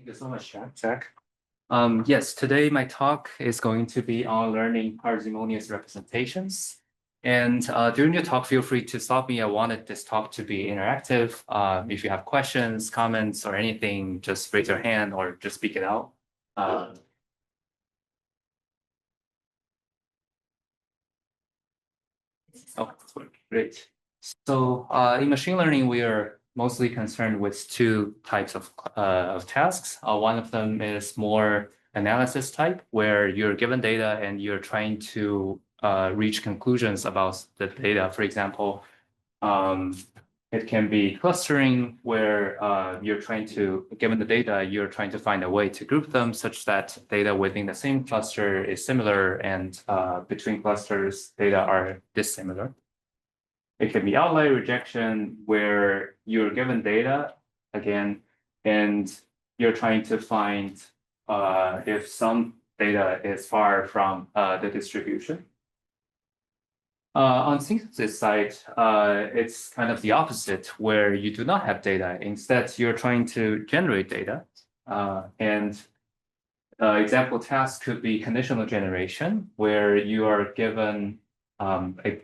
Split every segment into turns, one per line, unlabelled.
Thank you so much, Zach. Yes, today my talk is going to be on learning parsimonious representations. And during the talk, feel free to stop me. I wanted this talk to be interactive. If you have questions, comments, or anything, just raise your hand or just speak it out. It's working. Great. So in machine learning, we are mostly concerned with two types of tasks. One of them is more analysis type, where you're given data and you're trying to reach conclusions about the data. For example, it can be clustering, where you're trying to, given the data, you're trying to find a way to group them such that data within the same cluster is similar and between clusters, data are dissimilar. It can be outlier rejection, where you're given data again, and you're trying to find if some data is far from the distribution. On synthesis side, it's kind of the opposite, where you do not have data. Instead, you're trying to generate data. And example task could be conditional generation, where you are given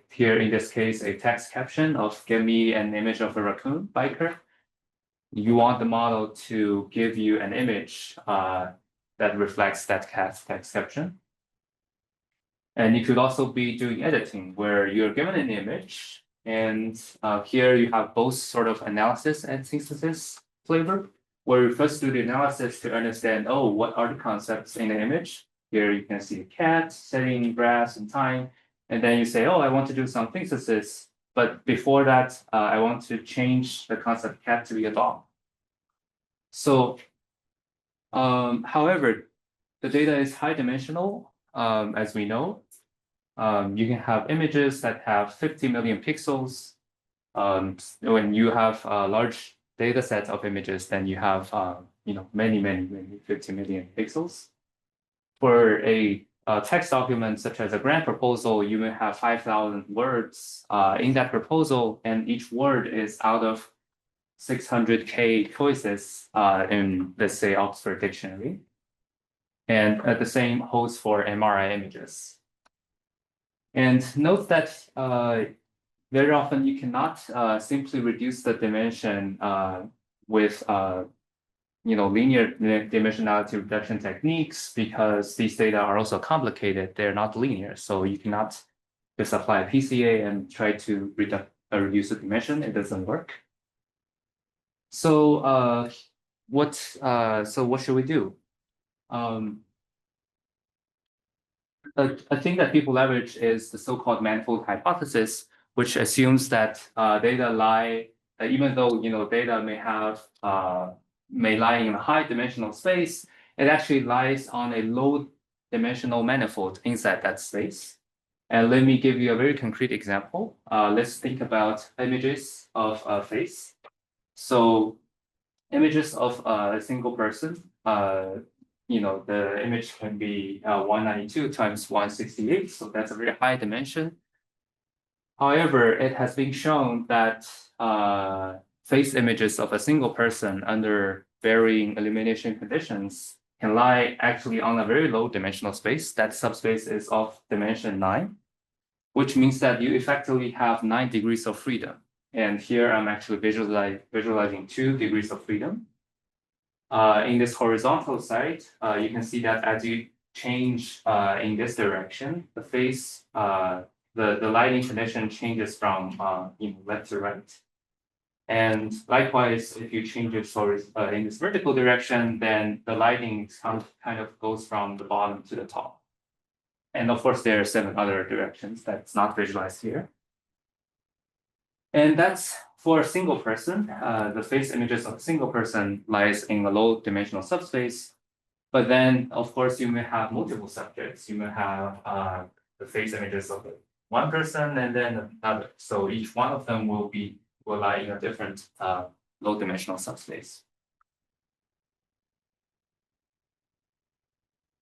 here in this case, a text caption of give me an image of a raccoon biker. You want the model to give you an image that reflects that text caption. And you could also be doing editing, where you're given an image, and here you have both sort of analysis and synthesis flavor, where you first do the analysis to understand, oh, what are the concepts in the image? Here you can see a cat, setting, grass, and time. And then you say, oh, I want to do some synthesis. But before that, I want to change the concept cat to be a dog. So, however, the data is high dimensional, as we know. You can have images that have 50 million pixels. When you have a large data set of images, then you have many 50 million pixels. For a text document such as a grant proposal, you may have 5,000 words in that proposal, and each word is out of 600K choices in, let's say, Oxford Dictionary. And the same holds for MRI images. And note that very often you cannot simply reduce the dimension with linear dimensionality reduction techniques, because these data are also complicated. They're not linear. So you cannot just apply PCA and try to reduce the dimension. It doesn't work. So what should we do? A thing that people leverage is the so-called manifold hypothesis, which assumes that data lie, even though data may lie in a high dimensional space, it actually lies on a low dimensional manifold inside that space. And let me give you a very concrete example. Let's think about images of a face. So images of a single person, the image can be 192 times 168, so that's a very high dimension. However, it has been shown that face images of a single person under varying illumination conditions can lie actually on a very low dimensional space. That subspace is of dimension 9, which means that you effectively have 9 degrees of freedom. And here I'm actually visualizing 2 degrees of freedom. In this horizontal side, you can see that as you change in this direction, the face, the lighting condition changes from left to right. And likewise, if you change it in this vertical direction, then the lighting kind of goes from the bottom to the top. And of course, there are 7 other directions that's not visualized here. And that's for a single person. The face images of a single person lies in a low dimensional subspace. But then, of course, you may have multiple subjects. You may have the face images of one person and then another. So each one of them will lie in a different low dimensional subspace.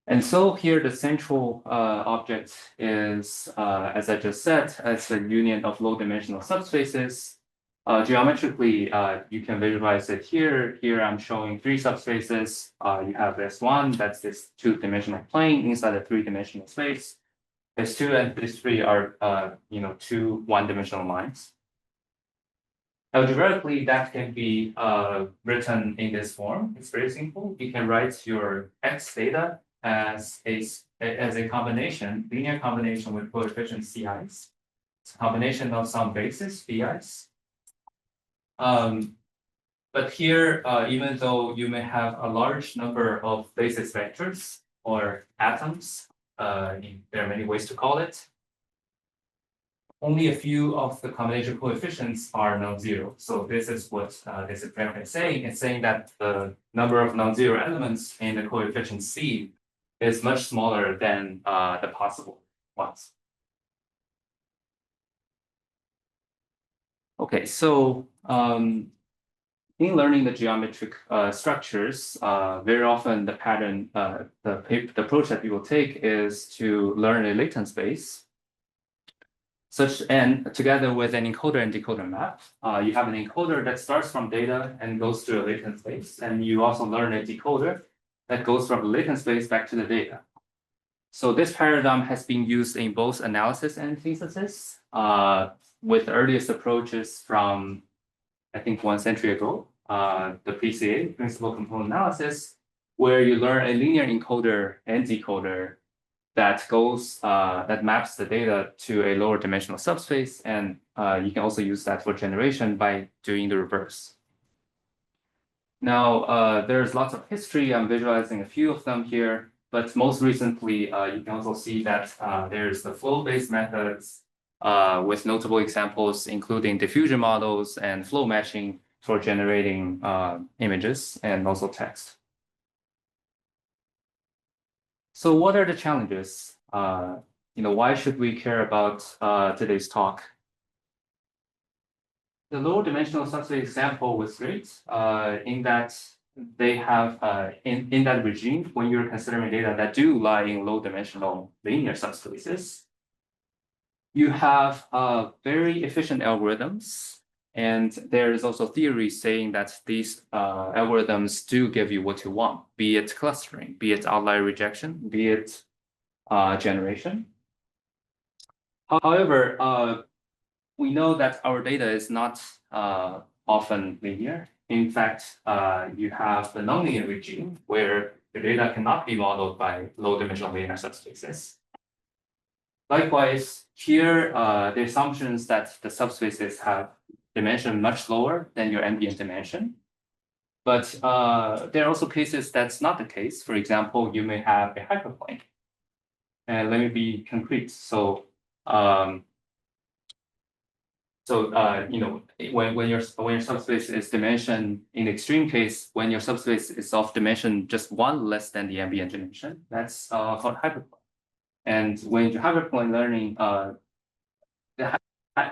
And so here the central object is, as I just said, it's a union of low dimensional subspaces. Geometrically, you can visualize it here. Here I'm showing three subspaces. You have S1, that's this two-dimensional plane inside a three-dimensional space. S2 and S3 are two one-dimensional lines. Algebraically, that can be written in this form. It's very simple. You can write your x data as a combination, linear combination with coefficient ci's. It's a combination of some basis, bi's. But here, even though you may have a large number of basis vectors or atoms, there are many ways to call it, only a few of the combination coefficients are non-zero. So this is what this experiment is saying. It's saying that the number of non-zero elements in the coefficient C is much smaller than the possible ones. Okay, so in learning the geometric structures, very often the pattern, the approach that people take is to learn a latent space. And together with an encoder and decoder map, you have an encoder that starts from data and goes to a latent space. And you also learn a decoder that goes from the latent space back to the data. So this paradigm has been used in both analysis and synthesis, with the earliest approaches from, I think, 1 century ago, the PCA, principal component analysis, where you learn a linear encoder and decoder that maps the data to a lower dimensional subspace, and you can also use that for generation by doing the reverse. Now, there's lots of history. I'm visualizing a few of them here, but most recently, you can also see that there's the flow-based methods with notable examples, including diffusion models and flow matching for generating images and also text. So what are the challenges? Why should we care about today's talk? The lower dimensional subspace example was great in that they have, in that regime, when you're considering data that do lie in low dimensional linear subspaces, you have very efficient algorithms. And there is also theory saying that these algorithms do give you what you want, be it clustering, be it outlier rejection, be it generation. However, we know that our data is not often linear. In fact, you have the nonlinear regime where the data cannot be modeled by low-dimensional linear subspaces. Likewise, here, the assumptions that the subspaces have dimension much lower than your ambient dimension. But there are also cases that's not the case. For example, you may have a hyperplane. And let me be concrete. So, when your subspace is dimension, in the extreme case, when your subspace is of dimension just one less than the ambient dimension, that's called hyperplane. And when you hyperplane learning,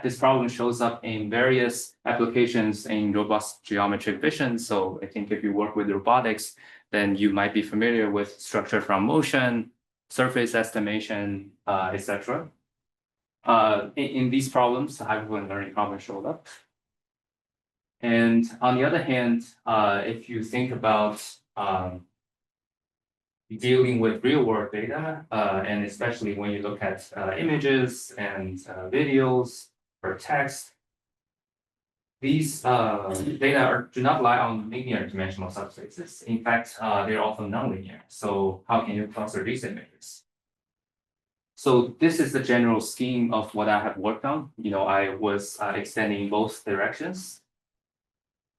this problem shows up in various applications in robust geometric vision. So I think if you work with robotics, then you might be familiar with structure from motion, surface estimation, etc. In these problems, the hyperplane learning problem showed up. And on the other hand, if you think about dealing with real-world data, and especially when you look at images and videos or text, these data do not lie on linear dimensional subspaces. In fact, they're often nonlinear. So how can you cluster these images? So this is the general scheme of what I have worked on. I was extending both directions.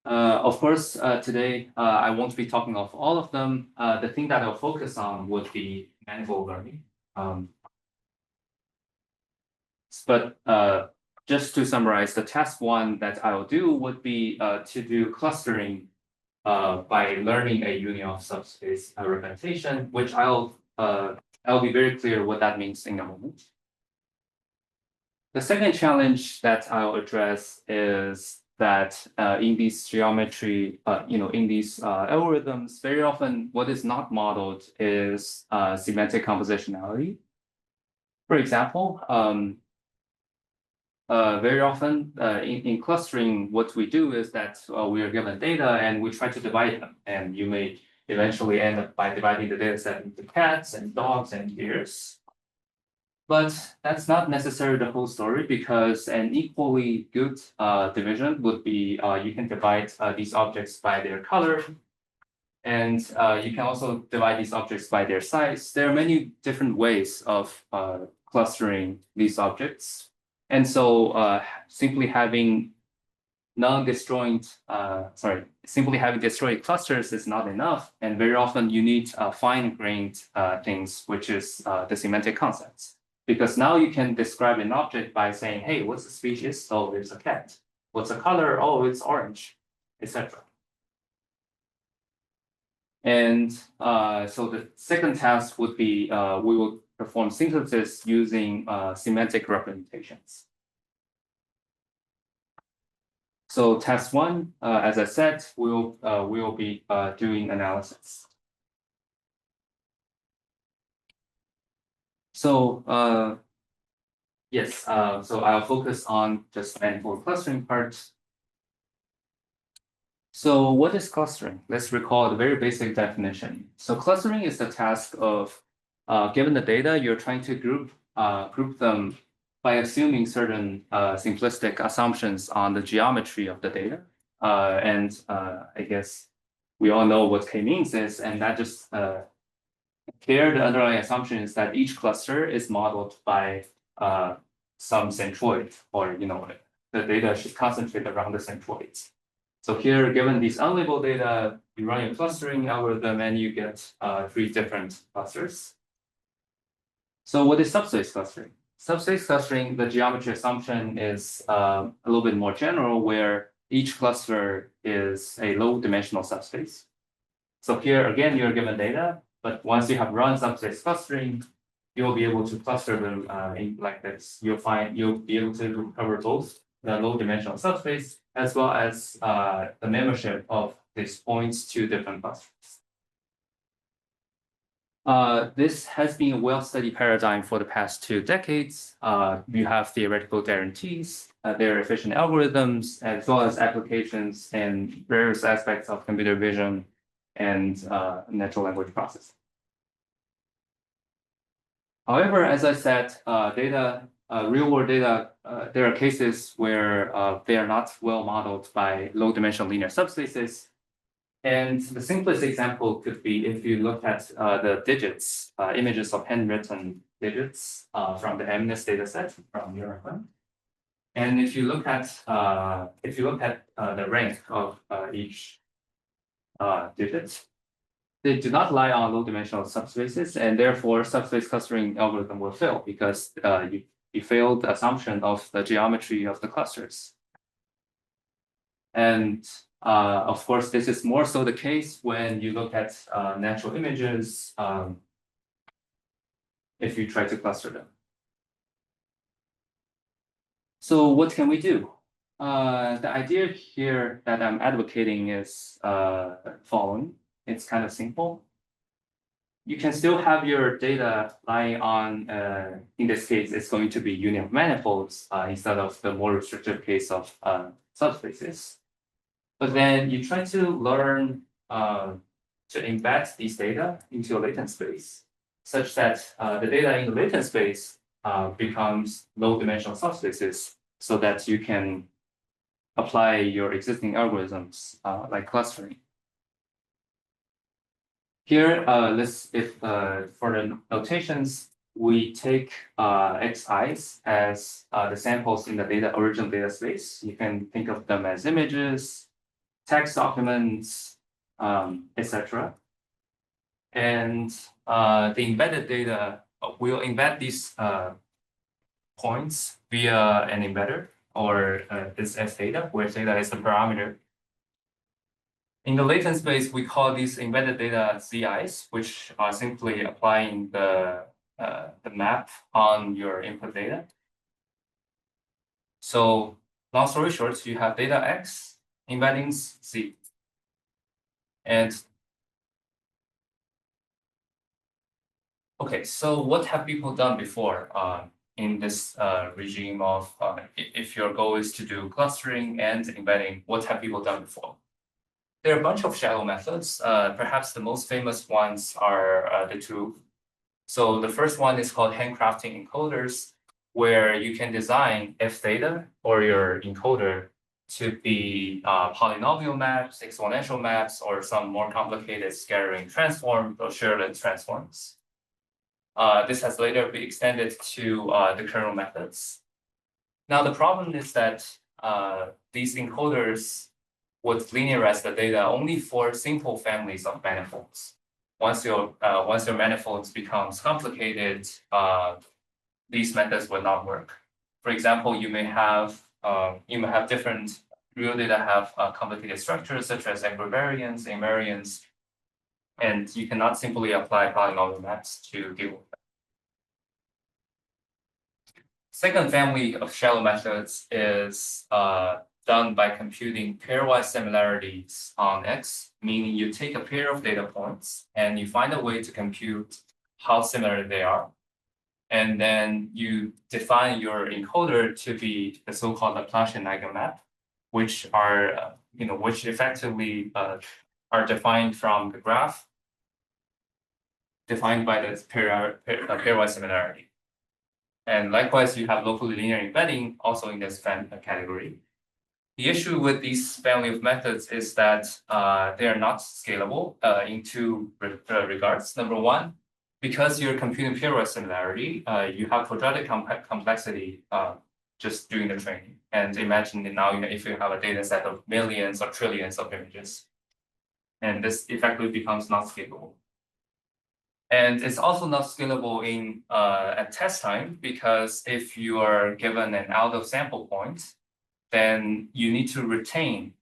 Of course, today, I won't be talking of all of them. The thing that I'll focus on would be manifold learning. But just to summarize, the task one that I'll do would be to do clustering by learning a union of subspace representation, which I'll be very clear what that means in a moment. The second challenge that I'll address is that in these geometry, in these algorithms, very often what is not modeled is semantic compositionality. For example, very often in clustering, what we do is that we are given data and we try to divide them. And you may eventually end up by dividing the data set into cats and dogs and deers. But that's not necessarily the whole story, because an equally good division would be you can divide these objects by their color. And you can also divide these objects by their size. There are many different ways of clustering these objects. And so simply having simply having destroyed clusters is not enough. And very often you need fine-grained things, which is the semantic concepts. Because now you can describe an object by saying, hey, what's the species? Oh, it's a cat. What's the color? Oh, it's orange, etc. And so the second task would be we will perform synthesis using semantic representations. So task one, as I said, we'll be doing analysis. So yes, so I'll focus on just manifold clustering parts. So what is clustering? Let's recall the very basic definition. So clustering is the task of, given the data, you're trying to group them by assuming certain simplistic assumptions on the geometry of the data. I guess we all know what K-means is, and that just here the underlying assumption is that each cluster is modeled by some centroid, or the data should concentrate around the centroids. So here, given these unlabeled data, you run your clustering algorithm and you get 3 different clusters. So what is subspace clustering? Subspace clustering, the geometry assumption is a little bit more general, where each cluster is a low-dimensional subspace. So here, again, you're given data, but once you have run subspace clustering, you'll be able to cluster them like this. You'll be able to recover both the low-dimensional subspace as well as the membership of these points to different clusters. This has been a well-studied paradigm for the past 2 decades. You have theoretical guarantees, there are efficient algorithms, as well as applications in various aspects of computer vision and natural language processing. However, as I said, real-world data, there are cases where they are not well modeled by low-dimensional linear subspaces. And the simplest example could be if you look at the digits, images of handwritten digits from the MNIST dataset from Europe. And if you look at the rank of each digit, they do not lie on low-dimensional subspaces, and therefore subspace clustering algorithm will fail because you failed the assumption of the geometry of the clusters. And of course, this is more so the case when you look at natural images if you try to cluster them. So what can we do? The idea here that I'm advocating is following. It's kind of simple. You can still have your data lying on, in this case, it's going to be union of manifolds instead of the more restrictive case of subspaces. But then you try to learn to embed these data into a latent space, such that the data in the latent space becomes low-dimensional subspaces, so that you can apply your existing algorithms like clustering. Here, for the notations, we take xi's as the samples in the original data space. You can think of them as images, text documents, etc. And the embedded data, we'll embed these points via an embedder, or this S data, where theta is the parameter. In the latent space, we call these embedded data ZIs, which are simply applying the map on your input data. So long story short, you have data X, embeddings Z. And okay, so what have people done before? in this regime of if your goal is to do clustering and embedding, what have people done before? There are a bunch of shallow methods. Perhaps the most famous ones are the two. So the first one is called handcrafting encoders, where you can design f theta or your encoder to be polynomial maps, exponential maps, or some more complicated scattering transform or Sherlin transforms. This has later been extended to the kernel methods. Now, the problem is that these encoders would linearize the data only for simple families of manifolds. Once your manifolds becomes complicated, these methods will not work. For example, you may have different real data have complicated structures such as equivariance, invariance, and you cannot simply apply polynomial maps to deal with that. Second family of shallow methods is done by computing pairwise similarities on X, meaning you take a pair of data points and you find a way to compute how similar they are. And then you define your encoder to be the so-called Laplacian eigenmap, which are, which effectively are defined from the graph, defined by the pairwise similarity. And likewise, you have locally linear embedding also in this category. The issue with these family of methods is that they are not scalable in two regards. Number one, because you're computing pairwise similarity, you have quadratic complexity just doing the training. And imagine that now if you have a data set of millions or trillions of images, and this effectively becomes not scalable. And it's also not scalable in at test time, because if you are given an out of sample point, then you need to retain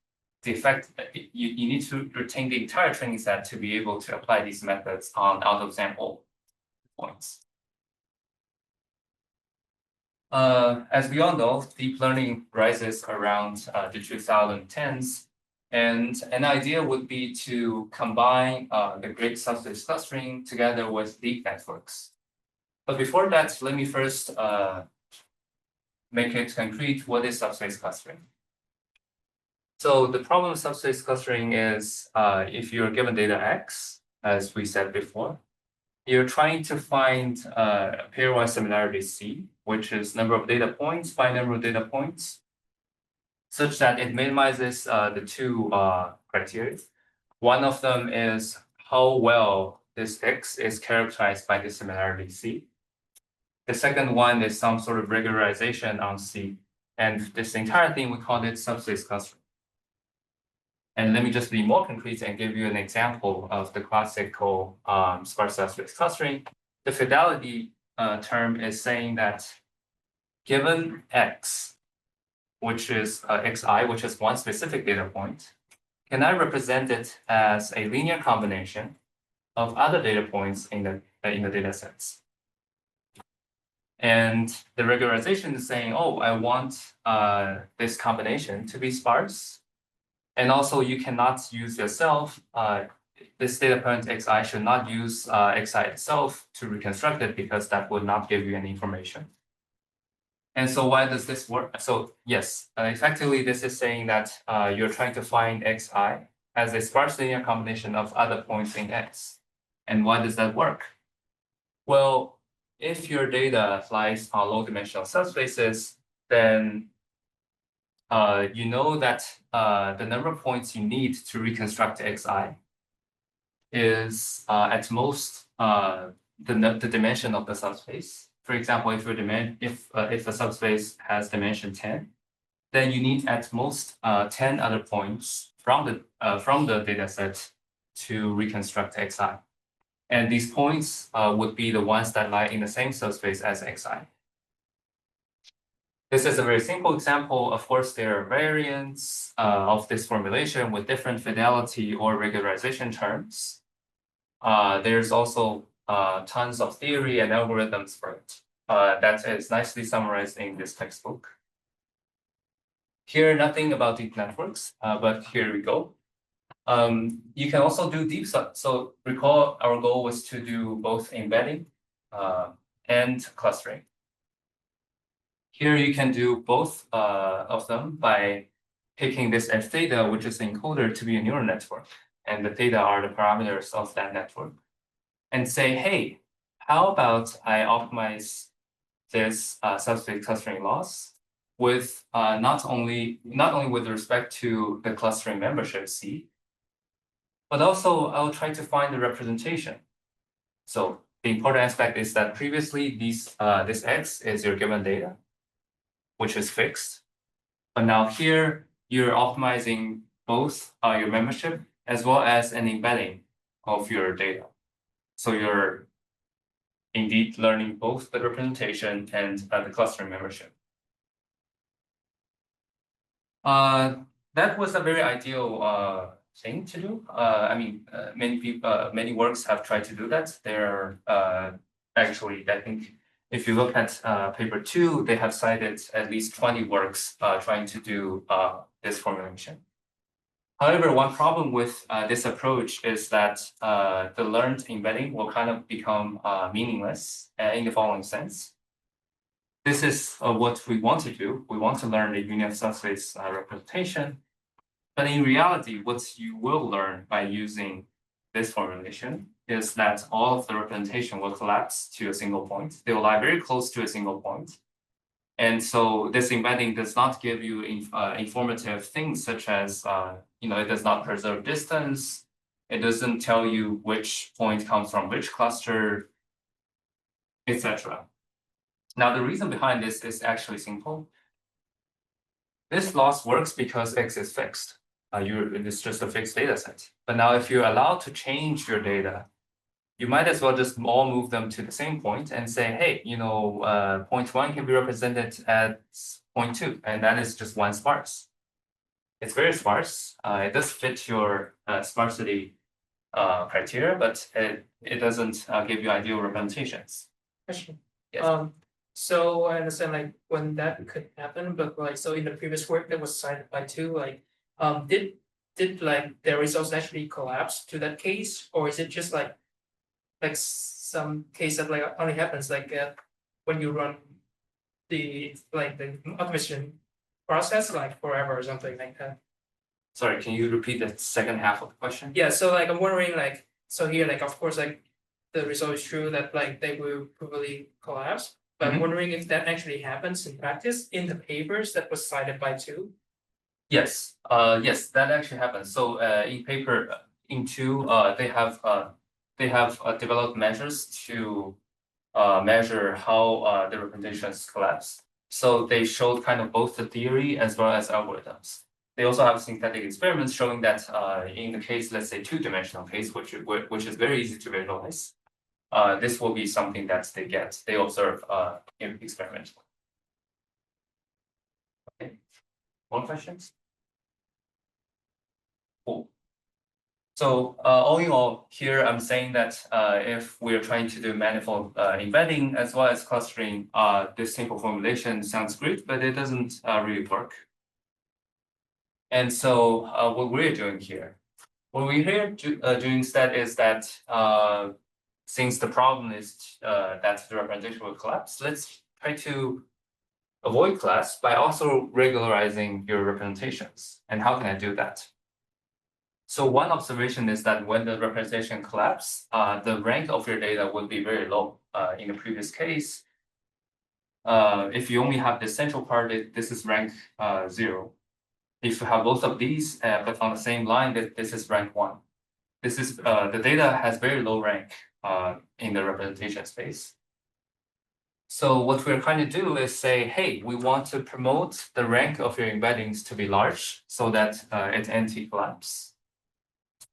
the effect. You need to retain the entire training set to be able to apply these methods on out of sample points. As we all know, deep learning rises around the 2010s. And an idea would be to combine the great subspace clustering together with deep networks. But before that, let me first make it concrete. What is subspace clustering? So the problem of subspace clustering is if you're given data X, as we said before, you're trying to find a pairwise similarity C, which is number of data points by number of data points, such that it minimizes the two criteria. One of them is how well this X is characterized by the similarity C. The second one is some sort of regularization on C. And this entire thing, we call it subspace clustering. And let me just be more concrete and give you an example of the classical sparse subspace clustering. The fidelity term is saying that given X, which is xi, which is one specific data point, can I represent it as a linear combination of other data points in the data sets? And the regularization is saying, oh, I want this combination to be sparse. And also, you cannot use yourself. This data point xi should not use xi itself to reconstruct it, because that would not give you any information. And so why does this work? So yes, effectively, this is saying that you're trying to find xi as a sparse linear combination of other points in X. And why does that work? Well, if your data lies on low-dimensional subspaces, then you know that the number of points you need to reconstruct xi is at most the dimension of the subspace. For example, if a subspace has dimension 10, then you need at most 10 other points from the data set to reconstruct xi. And these points would be the ones that lie in the same subspace as xi. This is a very simple example. Of course, there are variants of this formulation with different fidelity or regularization terms. There's also tons of theory and algorithms for it. That is nicely summarized in this textbook. Here, nothing about deep networks, but here we go. You can also do deep sub. So recall our goal was to do both embedding and clustering. Here you can do both of them by taking this as theta, which is the encoder, to be a neural network, and the theta are the parameters of that network, and say, hey, how about I optimize this subspace clustering loss with not only with respect to the clustering membership C, but also I'll try to find the representation. So the important aspect is that previously this X is your given data, which is fixed. But now here you're optimizing both your membership as well as an embedding of your data. So you're indeed learning both the representation and the clustering membership. That was a very ideal thing to do. I mean, many people, many works have tried to do that. There are actually, I think, if you look at paper 2, they have cited at least 20 works trying to do this formulation. However, one problem with this approach is that the learned embedding will kind of become meaningless in the following sense. This is what we want to do. We want to learn the unit subspace representation. But in reality, what you will learn by using this formulation is that all of the representation will collapse to a single point. They will lie very close to a single point. And so this embedding does not give you informative things such as, it does not preserve distance. It doesn't tell you which point comes from which cluster, etc. Now, the reason behind this is actually simple. This loss works because X is fixed. It's just a fixed data set. But now if you're allowed to change your data, you might as well just all move them to the same point and say, hey, point 1 can be represented at point 2, and that is just one sparse. It's very sparse. It does fit your sparsity criteria, but it doesn't give you ideal representations.
Question.
Yes.
So I understand like when that could happen, but like so in the previous work that was cited by 2, like did like the results actually collapse to that case, or is it just like some case that like only happens like when you run the automation process like forever or something like that?
Sorry, can you repeat the second half of the question?
Yeah, so like I'm wondering like so here like of course like the result is true that like they will probably collapse, but I'm wondering if that actually happens in practice in the papers that was cited by 2.
Yes, yes, that actually happens. So in paper in 2, they have developed measures to measure how the representations collapse. So they showed kind of both the theory as well as algorithms. They also have synthetic experiments showing that in the case, let's say 2-dimensional case, which is very easy to visualize, this will be something that they observe experimentally. Okay, more questions? Cool. So all in all, here I'm saying that if we're trying to do manifold embedding as well as clustering, this simple formulation sounds great, but it doesn't really work. And so what we're doing here, what we're here doing instead is that since the problem is that the representation will collapse, let's try to avoid collapse by also regularizing your representations. And how can I do that? So one observation is that when the representation collapses, the rank of your data will be very low. In the previous case, if you only have the central part, this is rank 0. If you have both of these, but on the same line, this is rank 1. This is the data has very low rank in the representation space. So what we're trying to do is say, hey, we want to promote the rank of your embeddings to be large so that it anti-collapse.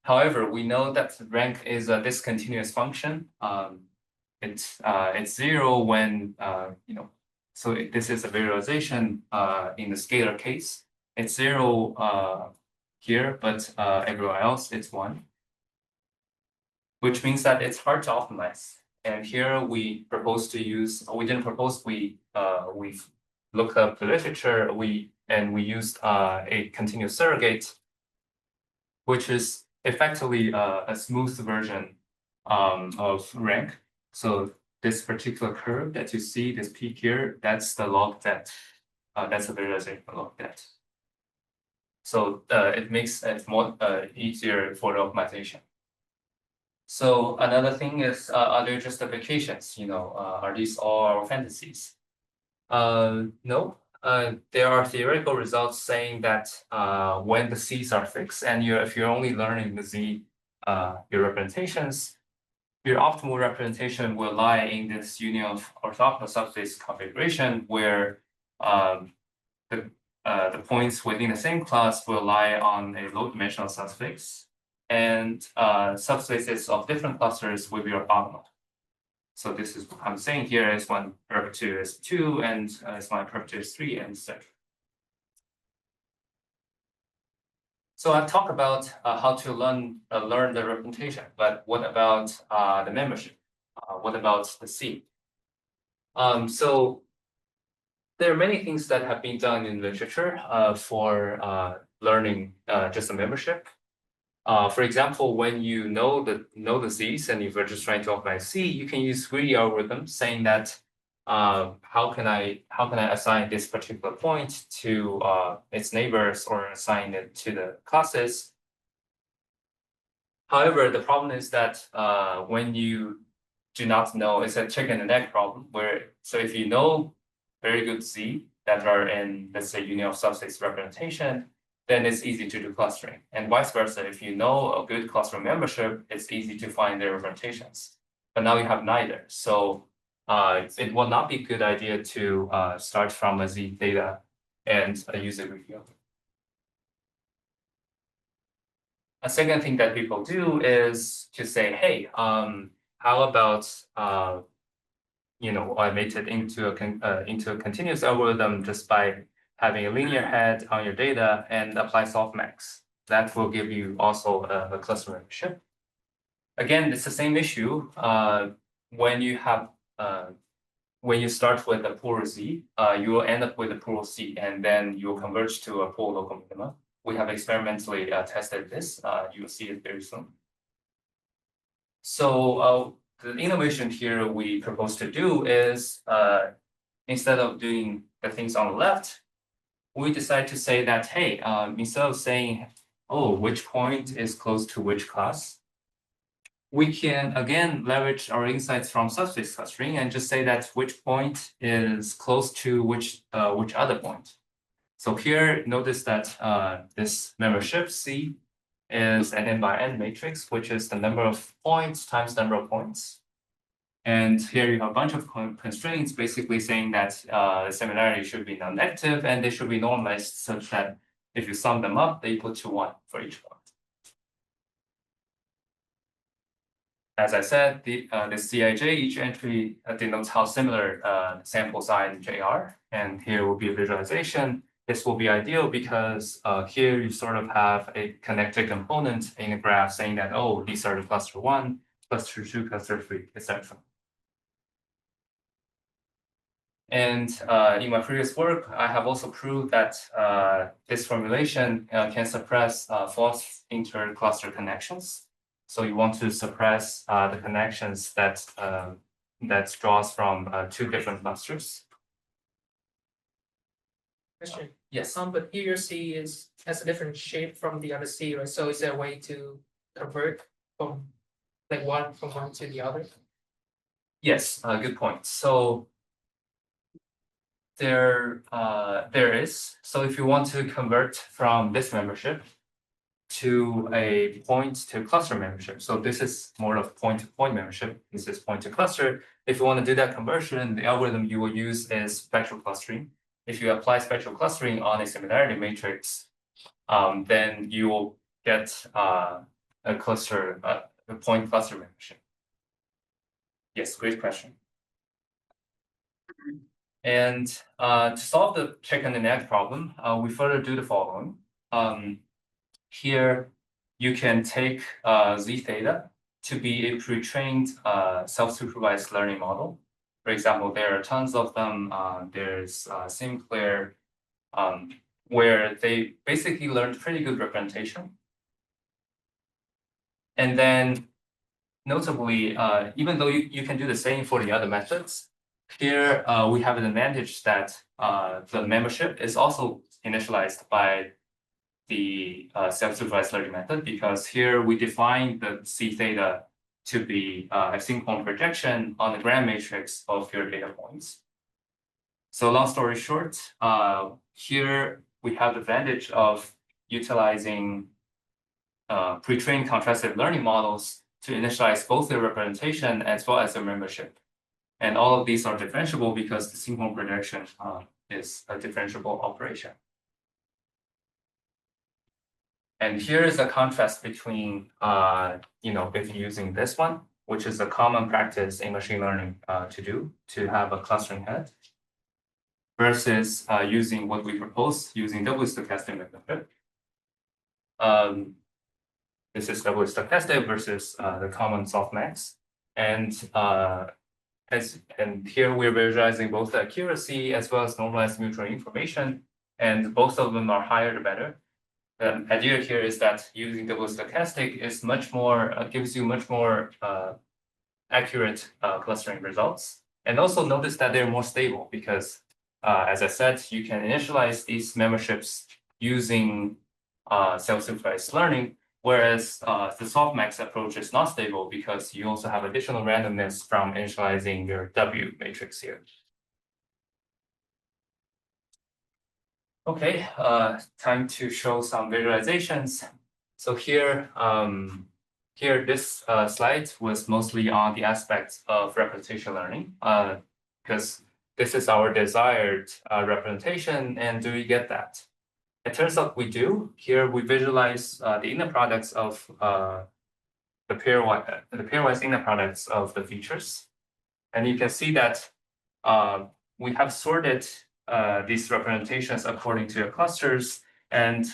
However, we know that rank is a discontinuous function. It's 0 when so this is a visualization in the scalar case. It's 0 here, but everywhere else it's 1, which means that it's hard to optimize. And here we propose to use. We didn't propose. We've looked up the literature. We used a continuous surrogate, which is effectively a smooth version of rank. So this particular curve that you see, this peak here, that's the log that, that's a visualization log that. So it makes it more easier for the optimization. So another thing is, are there justifications? Are these all our fantasies? No. There are theoretical results saying that when the C's are fixed and if you're only learning the Z, your representations, your optimal representation will lie in this union of orthogonal subspace configuration where the points within the same class will lie on a low-dimensional subspace, and subspaces of different clusters will be orthogonal. So this is what I'm saying here is when perp2 is 2 and is when perp2 is 3 and etc. So I've talked about how to learn the representation, but what about the membership? What about the C? So there are many things that have been done in literature for learning just the membership. For example, when you know the Z's and if you're just trying to optimize C, you can use greedy algorithms saying that how can I assign this particular point to its neighbors or assign it to the classes. However, the problem is that when you do not know, it's a chicken and egg problem so if you know very good Z that are in, let's say, union of subspace representation, then it's easy to do clustering. And vice versa, if you know a good cluster membership, it's easy to find their representations. But now you have neither. So it will not be a good idea to start from a Z data and use a greedy algorithm. A second thing that people do is to say, hey, how about automate it into a continuous algorithm just by having a linear head on your data and apply softmax. That will give you also a cluster membership. Again, it's the same issue. When you start with a pool Z, you will end up with a pool C, and then you will converge to a pool local minima. We have experimentally tested this. You will see it very soon. So the innovation here we propose to do is instead of doing the things on the left, we decide to say that, hey, instead of saying, oh, which point is close to which class, we can again leverage our insights from subspace clustering and just say that which point is close to which other point. So here, notice that this membership C is an n by n matrix, which is the number of points times number of points. And here you have a bunch of constraints basically saying that similarity should be non-negative and they should be normalized such that if you sum them up, they equal to 1 for each point. As I said, the Cij, each entry denotes how similar sample size J are. And here will be a visualization. This will be ideal because here you sort of have a connected component in a graph saying that, oh, these are the cluster 1, cluster 2, cluster 3, etc. And in my previous work, I have also proved that this formulation can suppress false inter-cluster connections. So you want to suppress the connections that draws from 2 different clusters.
Question.
Yes.
But here your C has a different shape from the other C, right? So is there a way to convert from one to the other?
Yes, good point. So there is. So if you want to convert from this membership to a point to cluster membership, so this is more of point to point membership. This is point to cluster. If you want to do that conversion, the algorithm you will use is spectral clustering. If you apply spectral clustering on a similarity matrix, then you will get a point cluster membership. Yes, great question. And to solve the chicken and egg problem, we further do the following. Here, you can take Z theta to be a pre-trained self-supervised learning model. For example, there are tons of them. There's Sinclair, where they basically learned pretty good representation. And then notably, even though you can do the same for the other methods, here we have an advantage that the membership is also initialized by the self-supervised learning method, because here we define the C theta to be a synchron projection on the grand matrix of your data points. So long story short, here we have the advantage of utilizing pre-trained contrastive learning models to initialize both the representation as well as the membership. And all of these are differentiable because the synchron projection is a differentiable operation. And here is a contrast between, if you're using this one, which is a common practice in machine learning to have a clustering head, versus using what we propose, using double stochastic method. This is double stochastic versus the common softmax. And here we're visualizing both the accuracy as well as normalized mutual information, and both of them are higher the better. The idea here is that using double stochastic is much more gives you much more accurate clustering results. And also notice that they're more stable because, as I said, you can initialize these memberships using self-supervised learning, whereas the softmax approach is not stable because you also have additional randomness from initializing your W matrix here. Okay, time to show some visualizations. So here, this slide was mostly on the aspects of representation learning, because this is our desired representation, and do we get that? It turns out we do. Here we visualize the inner products of the pairwise inner products of the features, and you can see that we have sorted these representations according to your clusters, and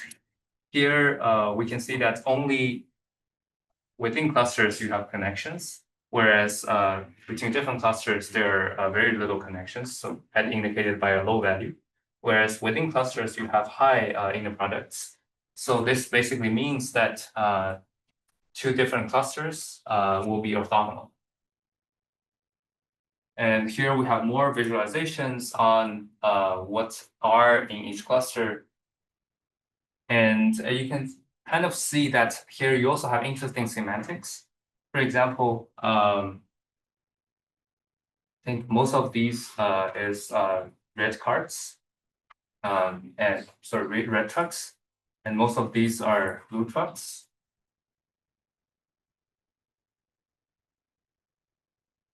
here we can see that only within clusters you have connections, whereas between different clusters there are very little connections, so as indicated by a low value. Whereas within clusters you have high inner products. So this basically means that two different clusters will be orthogonal. And here we have more visualizations on what are in each cluster. And you can kind of see that here you also have interesting semantics. For example, I think most of these is red cards, and sorry, red trucks, and most of these are blue trucks.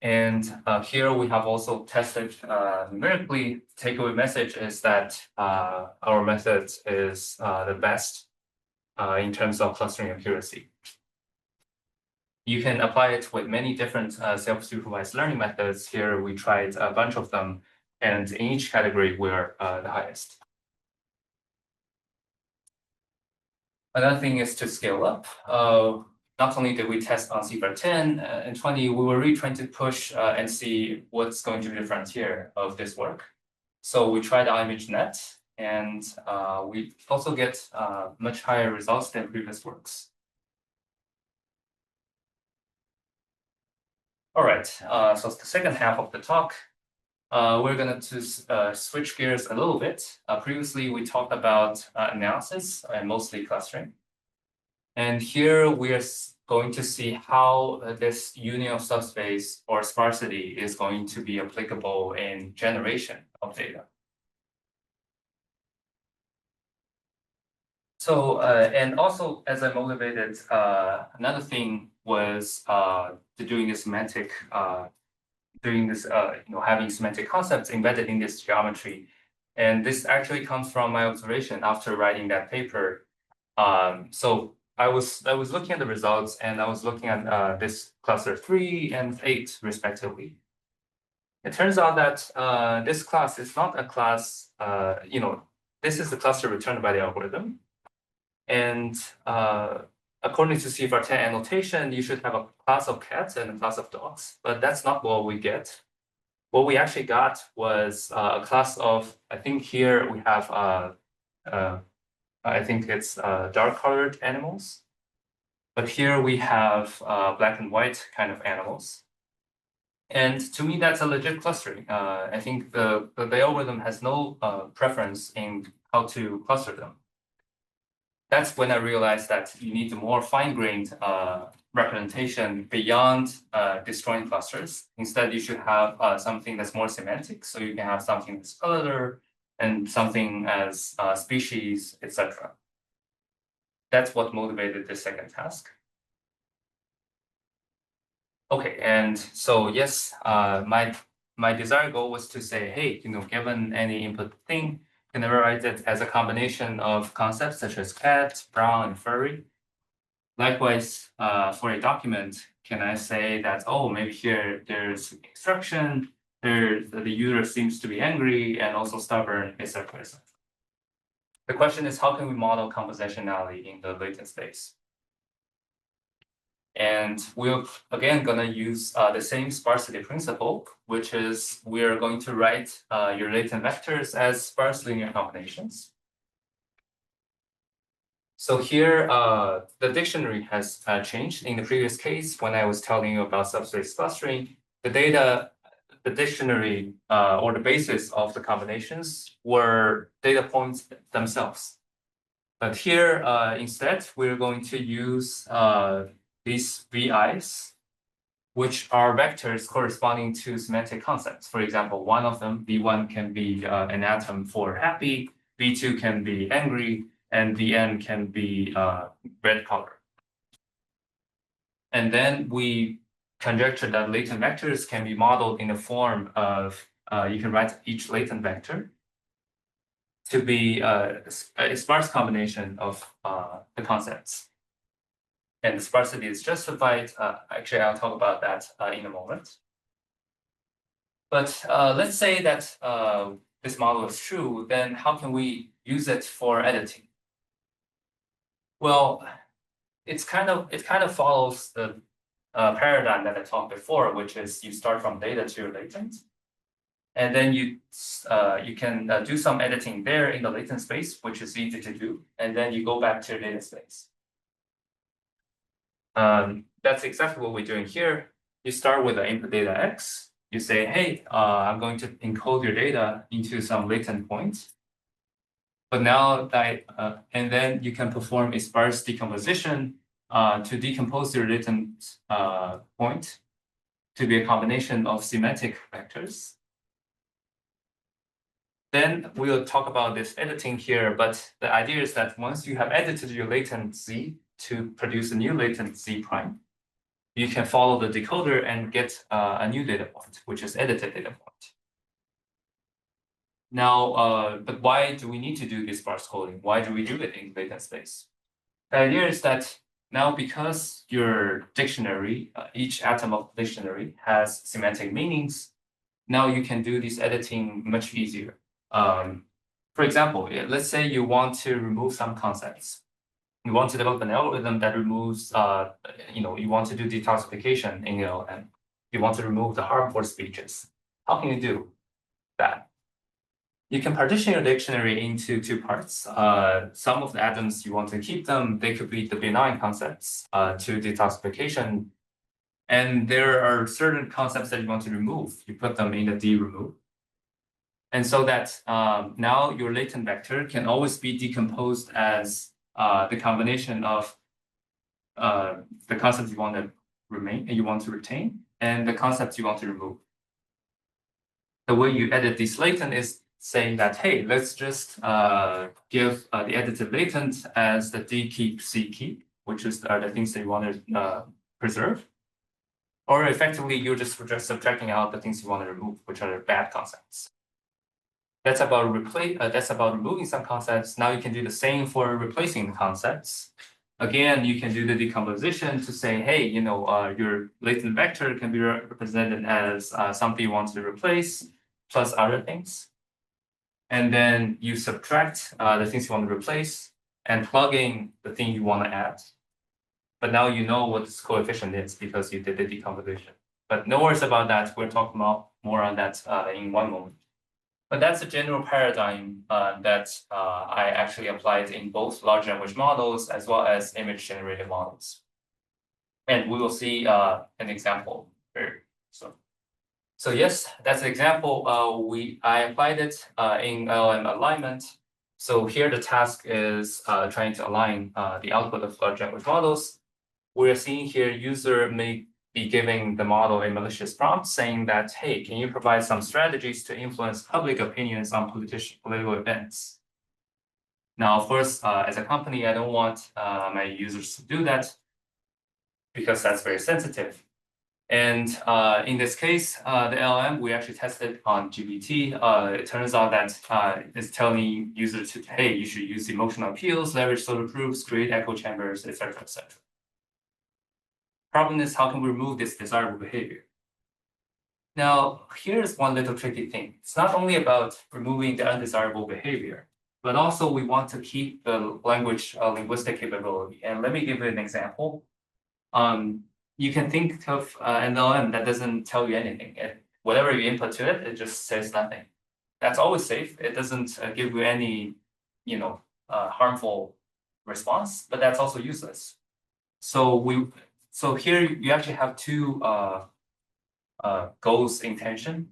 And here we have also tested numerically. Takeaway message is that our method is the best in terms of clustering accuracy. You can apply it with many different self-supervised learning methods. Here we tried a bunch of them, and in each category we're the highest. Another thing is to scale up. Not only did we test on CFAR 10 and 20, we were really trying to push and see what's going to be the frontier of this work. So we tried ImageNet, and we also get much higher results than previous works. All right, so the second half of the talk, we're going to switch gears a little bit. Previously, we talked about analysis and mostly clustering. And here we are going to see how this union of subspace or sparsity is going to be applicable in generation of data. So, and also as I motivated, another thing was doing this semantic, having semantic concepts embedded in this geometry. And this actually comes from my observation after writing that paper. So I was looking at the results, and I was looking at this cluster 3 and 8 respectively. It turns out that this class is not a class, this is the cluster returned by the algorithm. And according to CFAR 10 annotation, you should have a class of cats and a class of dogs, but that's not what we get. What we actually got was a class of, I think here we have I think it's dark colored animals. But here we have black and white kind of animals. And to me, that's a legit clustering. I think the algorithm has no preference in how to cluster them. That's when I realized that you need a more fine-grained representation beyond destroying clusters. Instead, you should have something that's more semantic. So you can have something that's color and something as species, etc. That's what motivated the second task. Okay, and so yes, my desired goal was to say, hey, given any input thing, you can write it as a combination of concepts such as cat, brown, and furry. Likewise, for a document, can I say that, oh, maybe here there's instruction, the user seems to be angry and also stubborn, etc., etc. The question is, how can we model compositionality in the latent space? And we're again gonna use the same sparsity principle, which is we're going to write your latent vectors as sparse linear combinations. So here, the dictionary has changed. In the previous case, when I was telling you about subspace clustering, the dictionary or the basis of the combinations were data points themselves. But here, instead, we're going to use these VIs, which are vectors corresponding to semantic concepts. For example, one of them, V1 can be an atom for happy, V2 can be angry, and Vn can be red color. And then we conjecture that latent vectors can be modeled in the form of, you can write each latent vector to be a sparse combination of the concepts. And the sparsity is justified. Actually, I'll talk about that in a moment. But let's say that this model is true, then how can we use it for editing? Well, it kind of follows the paradigm that I talked before, which is you start from data to your latent, and then you can do some editing there in the latent space, which is easy to do, and then you go back to your data space. That's exactly what we're doing here. You start with the input data X. You say, hey, I'm going to encode your data into some latent point. But now that, and then you can perform a sparse decomposition to decompose your latent point to be a combination of semantic vectors. Then we'll talk about this editing here, but the idea is that once you have edited your latent Z to produce a new latent Z prime, you can follow the decoder and get a new data point, which is edited data point. Now, but why do we need to do this sparse coding? Why do we do it in latent space? The idea is that now because your dictionary, each atom of the dictionary has semantic meanings, now you can do this editing much easier. For example, let's say you want to remove some concepts. You want to develop an algorithm that removes, you want to do detoxification in LLM. You want to remove the harmful speeches. How can you do that? You can partition your dictionary into two parts. Some of the atoms you want to keep them, they could be the benign concepts to detoxification. And there are certain concepts that you want to remove. You put them in the D remove. And so that now your latent vector can always be decomposed as the combination of the concepts you want to remain and you want to retain and the concepts you want to remove. The way you edit this latent is saying that, hey, let's just give the edited latent as the D keep, C keep, which is the things that you want to preserve. Or effectively, you're just subtracting out the things you want to remove, which are the bad concepts. That's about removing some concepts. Now you can do the same for replacing the concepts. Again, you can do the decomposition to say, hey, your latent vector can be represented as something you want to replace plus other things. And then you subtract the things you want to replace and plug in the thing you want to add. But now you know what this coefficient is because you did the decomposition. But no worries about that. We'll talk more on that in one moment. But that's a general paradigm that I actually applied in both large language models as well as image generated models. And we will see an example here. So yes, that's an example. I applied it in LLM alignment. So here the task is trying to align the output of large language models. We're seeing here user may be giving the model a malicious prompt saying that, hey, can you provide some strategies to influence public opinions on political events? Now, of course, as a company, I don't want my users to do that because that's very sensitive. And in this case, the LLM, we actually tested on GPT. It turns out that it's telling users to, hey, you should use emotional appeals, leverage social proofs, create echo chambers, etc., etc. Problem is, how can we remove this desirable behavior? Now, here's one little tricky thing. It's not only about removing the undesirable behavior, but also we want to keep the language linguistic capability. And let me give you an example. You can think of an LLM that doesn't tell you anything. Whatever you input to it, it just says nothing. That's always safe. It doesn't give you any, harmful response, but that's also useless. So here you actually have two goals intention.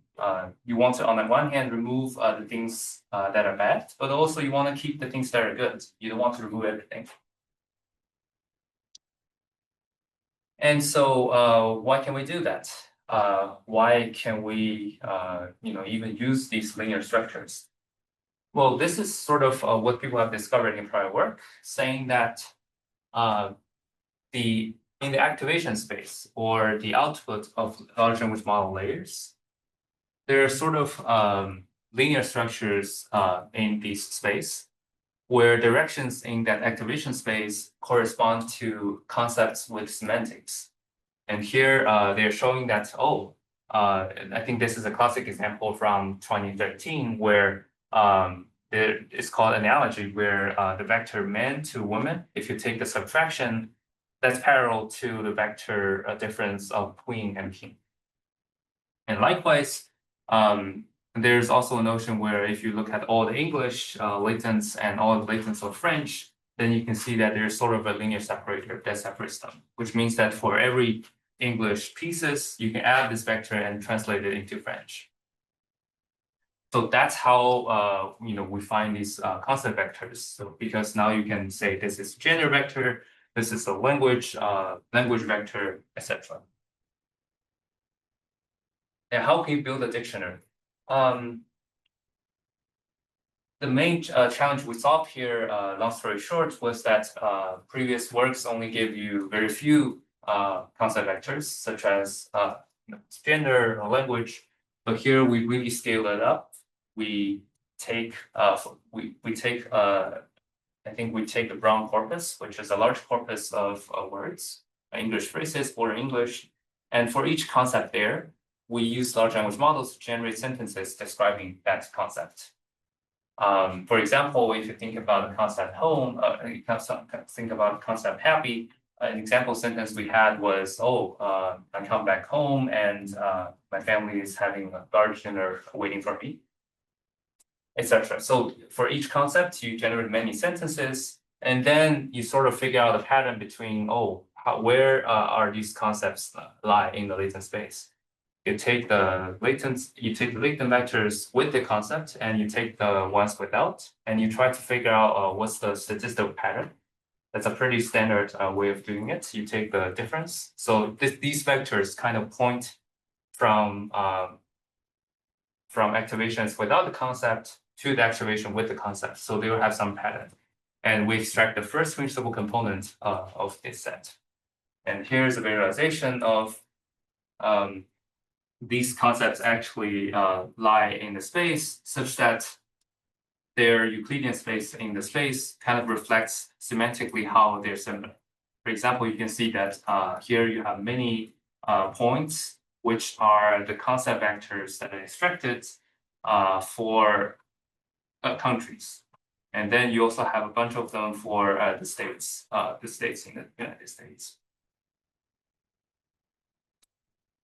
You want to, on the one hand, remove the things that are bad, but also you want to keep the things that are good. You don't want to remove everything. And so why can we do that? Why can we even use these linear structures? Well, this is sort of what people have discovered in prior work, saying that in the activation space or the output of large language model layers, there are sort of linear structures in this space where directions in that activation space correspond to concepts with semantics. And here they're showing that, I think this is a classic example from 2013 where it's called analogy, where the vector man to woman, if you take the subtraction, that's parallel to the vector difference of queen and king. And likewise, there's also a notion where if you look at all the English latents and all the latents of French, then you can see that there's sort of a linear separator that separates them, which means that for every English pieces, you can add this vector and translate it into French. So that's how we find these concept vectors. So because now you can say this is gender vector, this is a language vector, etc. And how can you build a dictionary? The main challenge we solved here, long story short, was that previous works only give you very few concept vectors, such as gender or language. But here we really scale it up. We take I think we take the brown corpus, which is a large corpus of words, English phrases, or English, and for each concept there, we use large language models to generate sentences describing that concept. For example, if you think about the concept home, think about the concept happy, an example sentence we had was, I come back home and my family is having a large dinner waiting for me, etc. So for each concept, you generate many sentences, and then you sort of figure out a pattern between, where are these concepts lie in the latent space. You take the latent vectors with the concept, and you take the ones without, and you try to figure out what's the statistical pattern. That's a pretty standard way of doing it. You take the difference. So these vectors kind of point from activations without the concept to the activation with the concept. So they will have some pattern. And we extract the first reducible component of this set. And here's a visualization of these concepts actually lie in the space such that their Euclidean space in the space kind of reflects semantically how they're similar. For example, you can see that here you have many points, which are the concept vectors that are extracted for countries. And then you also have a bunch of them for the states in the United States.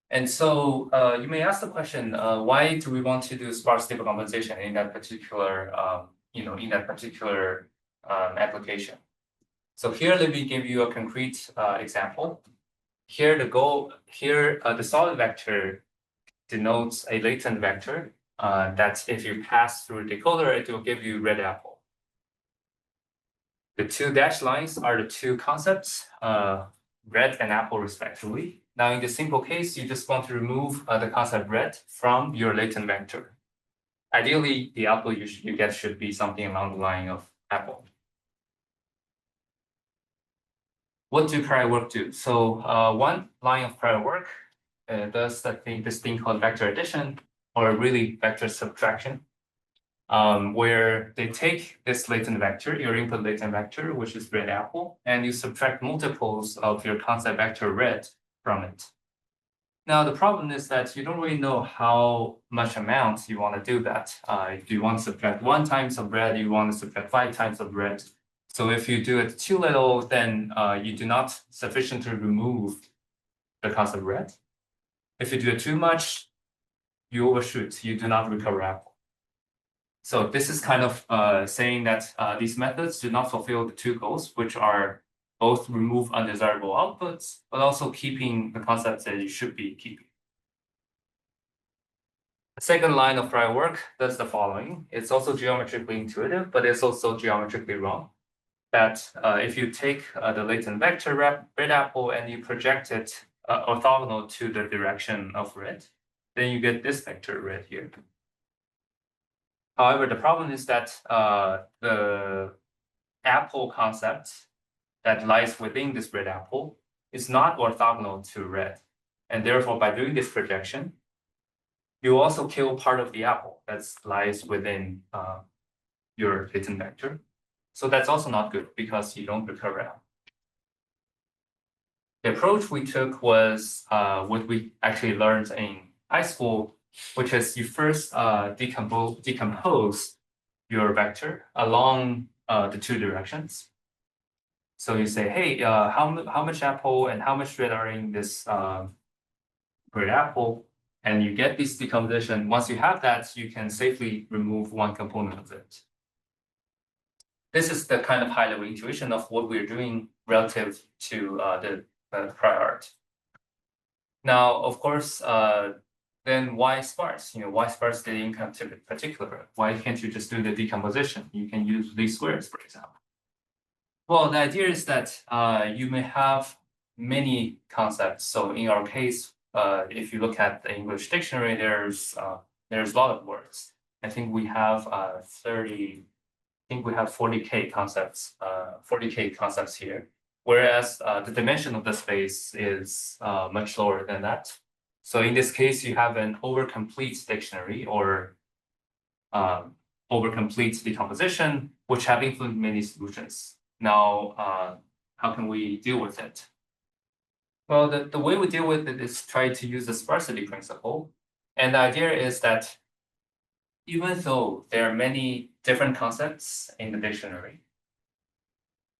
And so you may ask the question, why do we want to do sparse decompensation in that particular, application? So here, let me give you a concrete example. here the solid vector denotes a latent vector that if you pass through a decoder, it will give you red apple. The two dashed lines are the two concepts, red and apple respectively. Now in the simple case, you just want to remove the concept red from your latent vector. Ideally, the output you get should be something along the line of apple. What do prior work do? So one line of prior work does this thing called vector addition, or really vector subtraction, where they take this latent vector, your input latent vector, which is red apple, and you subtract multiples of your concept vector red from it. Now, the problem is that you don't really know how much amount you want to do that. Do you want to subtract 1 times of red? You want to subtract 5 times of red? So if you do it too little, then you do not sufficiently remove the concept red. If you do it too much, you overshoot. You do not recover apple. So this is kind of saying that these methods do not fulfill the two goals, which are both remove undesirable outputs, but also keeping the concepts that you should be keeping. The second line of prior work does the following. It's also geometrically intuitive, but it's also geometrically wrong. That if you take the latent vector red apple and you project it orthogonal to the direction of red, then you get this vector red here. However, the problem is that the apple concept that lies within this red apple is not orthogonal to red. And therefore, by doing this projection, you also kill part of the apple that lies within your latent vector. So that's also not good because you don't recover apple. The approach we took was what we actually learned in high school, which is you first decompose your vector along the two directions. So you say, hey, how much apple and how much red are in this red apple? And you get this decomposition. Once you have that, you can safely remove one component of it. This is the kind of high-level intuition of what we're doing relative to the prior art. Now, of course, then why sparse? Why sparse the income in particular? Why can't you just do the decomposition? You can use least squares, for example. Well, the idea is that you may have many concepts. So in our case, if you look at the English dictionary, there's a lot of words. I think we have 40K concepts, 40K concepts here. Whereas the dimension of the space is much lower than that. So in this case, you have an overcomplete dictionary or overcomplete decomposition, which have infinite many solutions. Now, how can we deal with it? Well, the way we deal with it is try to use the sparsity principle. And the idea is that even though there are many different concepts in the dictionary,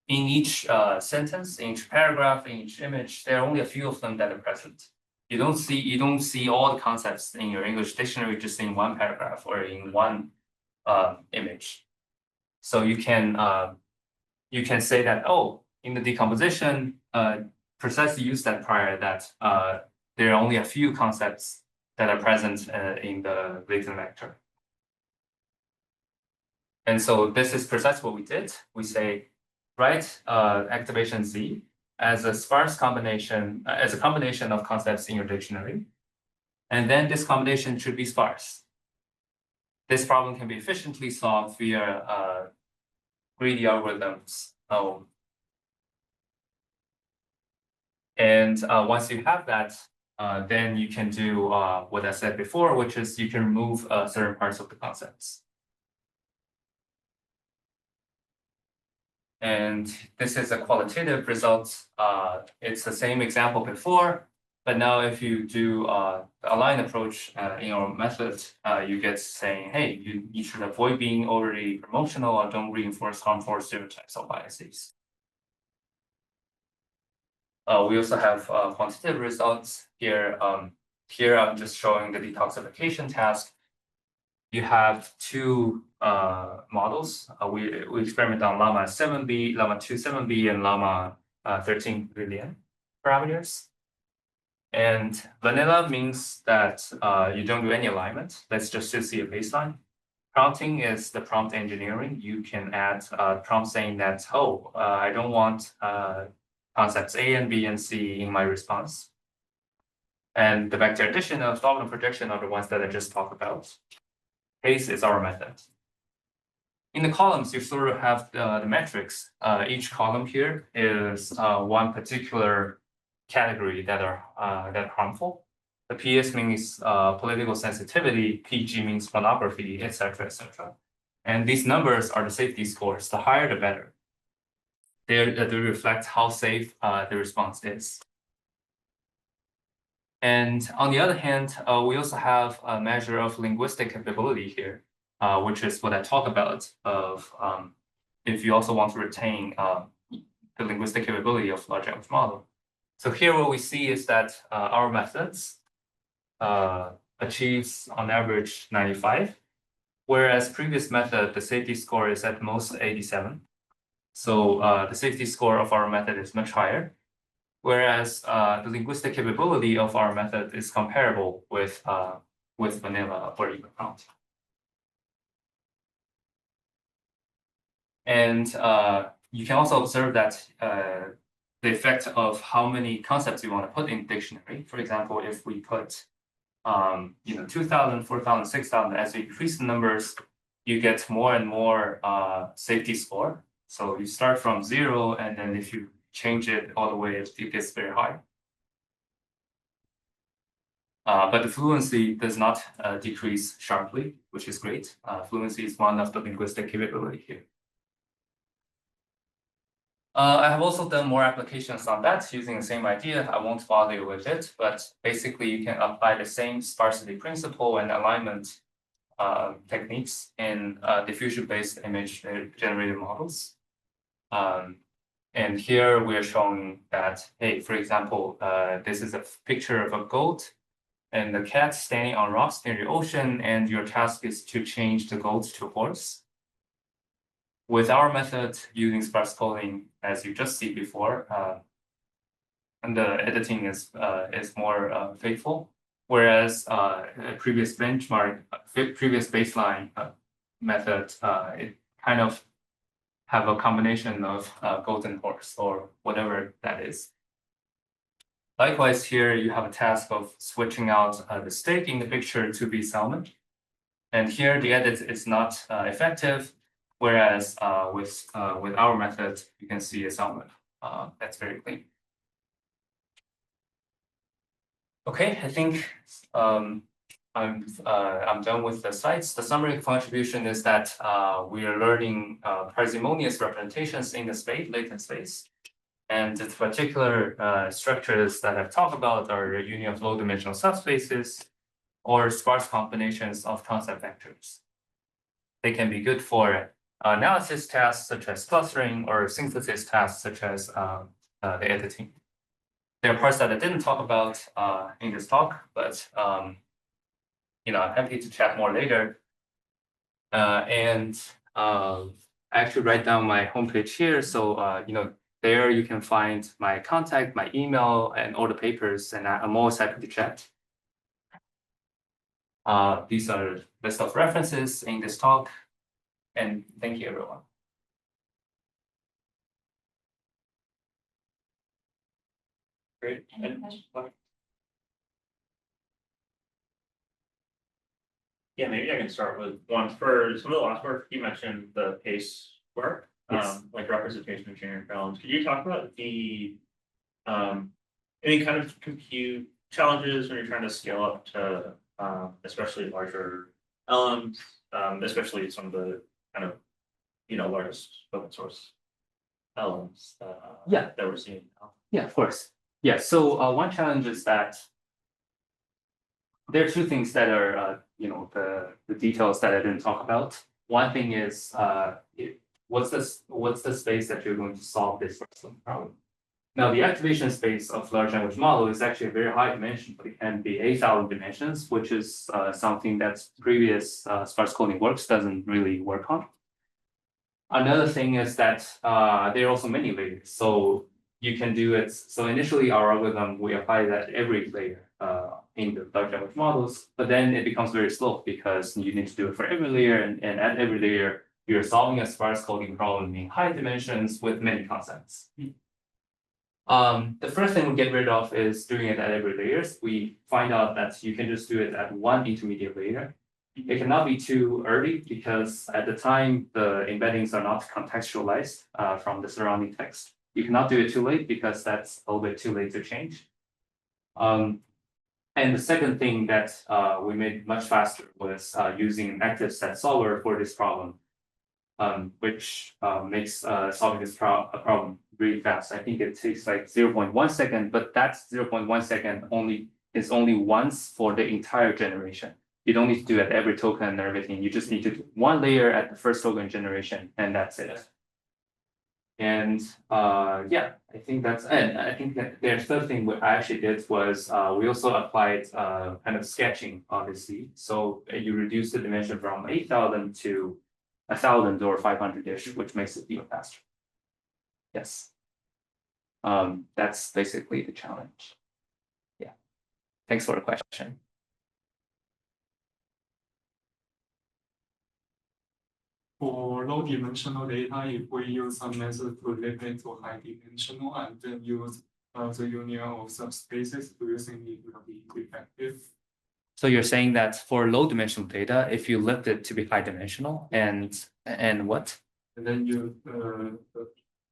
in each sentence, in each paragraph, in each image, there are only a few of them that are present. You don't see all the concepts in your English dictionary just in one paragraph or in one image. So you can say that, oh, in the decomposition, precisely use that prior that there are only a few concepts that are present in the latent vector. And so this is precisely what we did. We say, write activation Z as a sparse combination, as a combination of concepts in your dictionary. And then this combination should be sparse. This problem can be efficiently solved via greedy algorithms. And once you have that, then you can do what I said before, which is you can remove certain parts of the concepts. And this is a qualitative result. It's the same example before, but now if you do the align approach in your method, you get saying, hey, you should avoid being overly promotional or don't reinforce harmful stereotypes or biases. We also have quantitative results here. Here I'm just showing the detoxification task. You have two models. We experiment on llama 7B, llama 2 7B, and llama 13 billion parameters. And vanilla means that you don't do any alignment. Let's just see a baseline. Prompting is the prompt engineering. You can add a prompt saying that, oh, I don't want concepts A and B and C in my response. And the vector addition of orthogonal projection are the ones that I just talked about. Case is our method. In the columns, you sort of have the metrics. Each column here is one particular category that are harmful. The PS means political sensitivity, PG means pornography, etc., etc. And these numbers are the safety scores. The higher, the better. They reflect how safe the response is. And on the other hand, we also have a measure of linguistic capability here, which is what I talk about of if you also want to retain the linguistic capability of large language model. So here what we see is that our methods achieves on average 95, whereas previous method, the safety score is at most 87. So the safety score of our method is much higher, whereas the linguistic capability of our method is comparable with vanilla or even prompt. And you can also observe that the effect of how many concepts you want to put in dictionary. For example, if we put 2,000, 4,000, 6,000, as you increase the numbers, you get more and more safety score. So you start from 0, and then if you change it all the way, it gets very high. But the fluency does not decrease sharply, which is great. Fluency is one of the linguistic capability here. I have also done more applications on that using the same idea. I won't bother you with it, but basically you can apply the same sparsity principle and alignment techniques in diffusion-based image generated models. And here we are showing that, hey, for example, this is a picture of a goat and the cat standing on rocks near the ocean, and your task is to change the goat to a horse. With our method using sparse coding, as you just see before, and the editing is more faithful, whereas previous benchmark, previous baseline method, it kind of have a combination of golden horse or whatever that is. Likewise, here you have a task of switching out the steak in the picture to be salmon. And here the edit is not effective, whereas with our method, you can see a salmon. That's very clean. Okay, I think I'm done with the slides. The summary contribution is that we are learning parsimonious representations in the space, latent space. And the particular structures that I've talked about are a union of low-dimensional subspaces or sparse combinations of concept vectors. They can be good for analysis tasks such as clustering or synthesis tasks such as the editing. There are parts that I didn't talk about in this talk, but I'm happy to chat more later. And I actually write down my homepage here, so there you can find my contact, my email, and all the papers, and I'm always happy to chat. These are list of references in this talk, and thank you, everyone. Great.
Yeah, maybe I can start with one. For some of the last work, you mentioned the pace work,
Yes.
like representation of generic columns. Could you talk about the any kind of compute challenges when you're trying to scale up to especially larger LMs, especially some of the kind of largest open source LMs that we're seeing now?
Yeah, of course. Yeah, so one challenge is that there are two things that are, the details that I didn't talk about. One thing is, what's the space that you're going to solve this problem? Now, the activation space of large language model is actually a very high dimension, but it can be 8,000 dimensions, which is something that previous sparse coding works doesn't really work on. Another thing is that there are also many layers. So you can do it. So initially our algorithm, we apply that every layer in the large language models, but then it becomes very slow because you need to do it for every layer, and at every layer, you're solving a sparse coding problem in high dimensions with many concepts. The first thing we get rid of is doing it at every layers. We find out that you can just do it at one intermediate layer. It cannot be too early because at the time the embeddings are not contextualized from the surrounding text. You cannot do it too late because that's a little bit too late to change. And the second thing that we made much faster was using an active set solver for this problem, which makes solving this problem really fast. I think it takes like 0.1 second, but that's 0.1 second is only once for the entire generation. You don't need to do it every token and everything. You just need to do one layer at the first token generation, and that's it. And yeah, I think that's it. And I think that the third thing I actually did was we also applied kind of sketching, obviously. So you reduce the dimension from 8,000 to 1,000 or 500-ish, which makes it even faster. Yes. That's basically the challenge. Yeah. Thanks for the question.
For low-dimensional data, if we use some method to limit to high-dimensional and then use the union of subspaces, do you think it will be effective?
So you're saying that for low-dimensional data, if you lift it to be high-dimensional, and what?
And then use the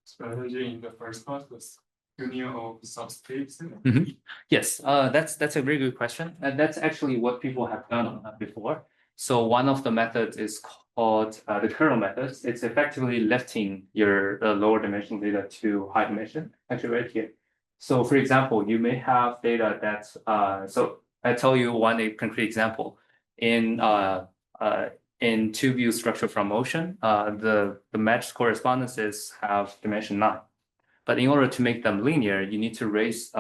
strategy in the first class, the union of subspaces.
Yes, that's a very good question, and that's actually what people have done before. So one of the methods is called the kernel methods. It's effectively lifting your lower dimensional data to high dimension, actually right here. So for example, you may have data that's so I tell you one concrete example. In two-view structure from motion, the matched correspondences have dimension 9. But in order to make them linear, you need to raise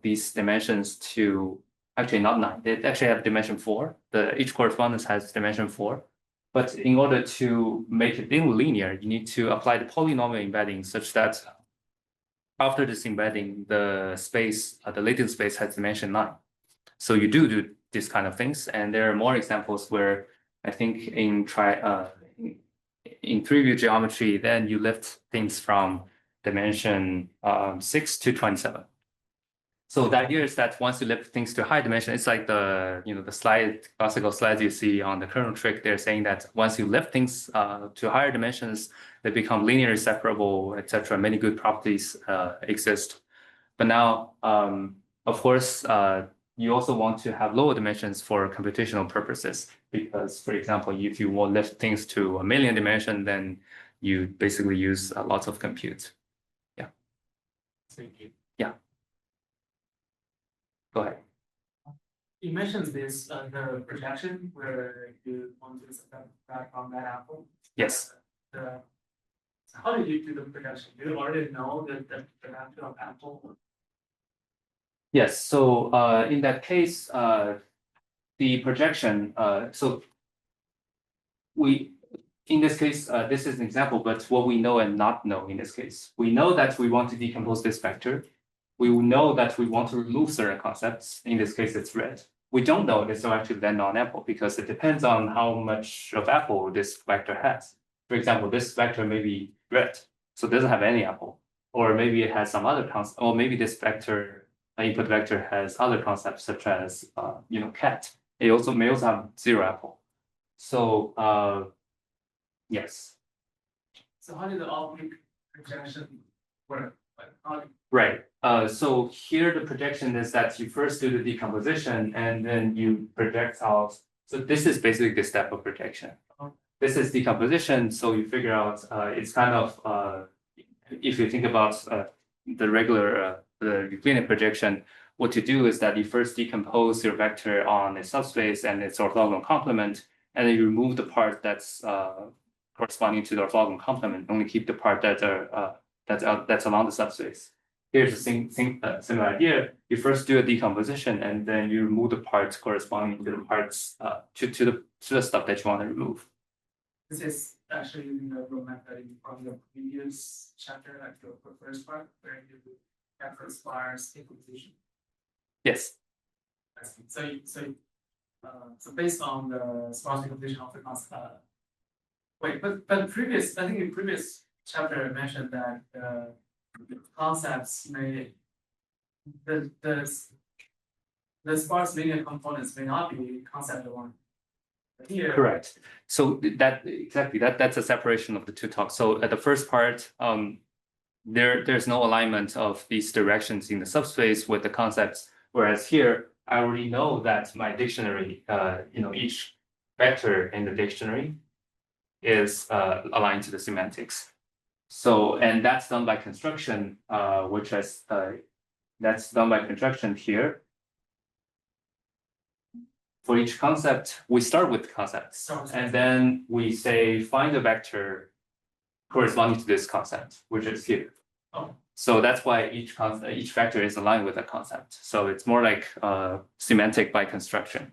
these dimensions to actually not 9. They actually have dimension 4. Each correspondence has dimension 4. But in order to make it linear, you need to apply the polynomial embedding such that after this embedding, the space, the latent space has dimension 9. So you do these kind of things, and there are more examples where I think in 3-view geometry, then you lift things from dimension 6 to 27. So the idea is that once you lift things to high dimension, it's like the classical slides you see on the kernel trick. They're saying that once you lift things to higher dimensions, they become linearly separable, etc. Many good properties exist. But now, of course, you also want to have lower dimensions for computational purposes, because, for example, if you want to lift things to 1 million dimension, then you basically use lots of compute. Yeah.
Thank you.
Yeah. Go ahead.
You mentioned this the projection where you want to set back on that apple.
Yes.
How did you do the projection? Do you already know the projection of apple?
Yes. So in that case, the projection. So in this case, this is an example, but what we know and not know in this case, we know that we want to decompose this vector. We know that we want to remove certain concepts. In this case, it's red. We don't know if it's actually then non-apple because it depends on how much of apple this vector has. For example, this vector may be red, so it doesn't have any apple, or maybe it has some other concept, or maybe this vector input vector has other concepts such as cat. It may also have 0 apple. So yes.
So how did the oblique projection work?
Right. So here the projection is that you first do the decomposition and then you project out. So this is basically the step of projection. This is decomposition. So you figure out it's kind of if you think about the regular the Euclidean projection, what you do is that you first decompose your vector on a subspace and its orthogonal complement, and then you remove the part that's corresponding to the orthogonal complement. Only keep the part that are that's along the subspace. Here's the similar idea. You first do a decomposition, and then you remove the parts corresponding to the parts to the stuff that you want to remove.
This is actually using the row method from the previous chapter, like the first part, where you vector sparse decomposition.
Yes,
I see. So based on the sparse decomposition of the concept, wait, but previous, I think in previous chapter I mentioned that concepts may the sparse linear components may not be concept one. Here,
correct. So that exactly that's a separation of the two talks. So at the first part, there's no alignment of these directions in the subspace with the concepts. Whereas here, I already know that my dictionary, each vector in the dictionary is aligned to the semantics. So, and that's done by construction, that's done by construction here. For each concept, we start with concepts, and then we say find a vector corresponding to this concept, which is here.
Oh.
So that's why each vector is aligned with a concept. So it's more like semantic by construction.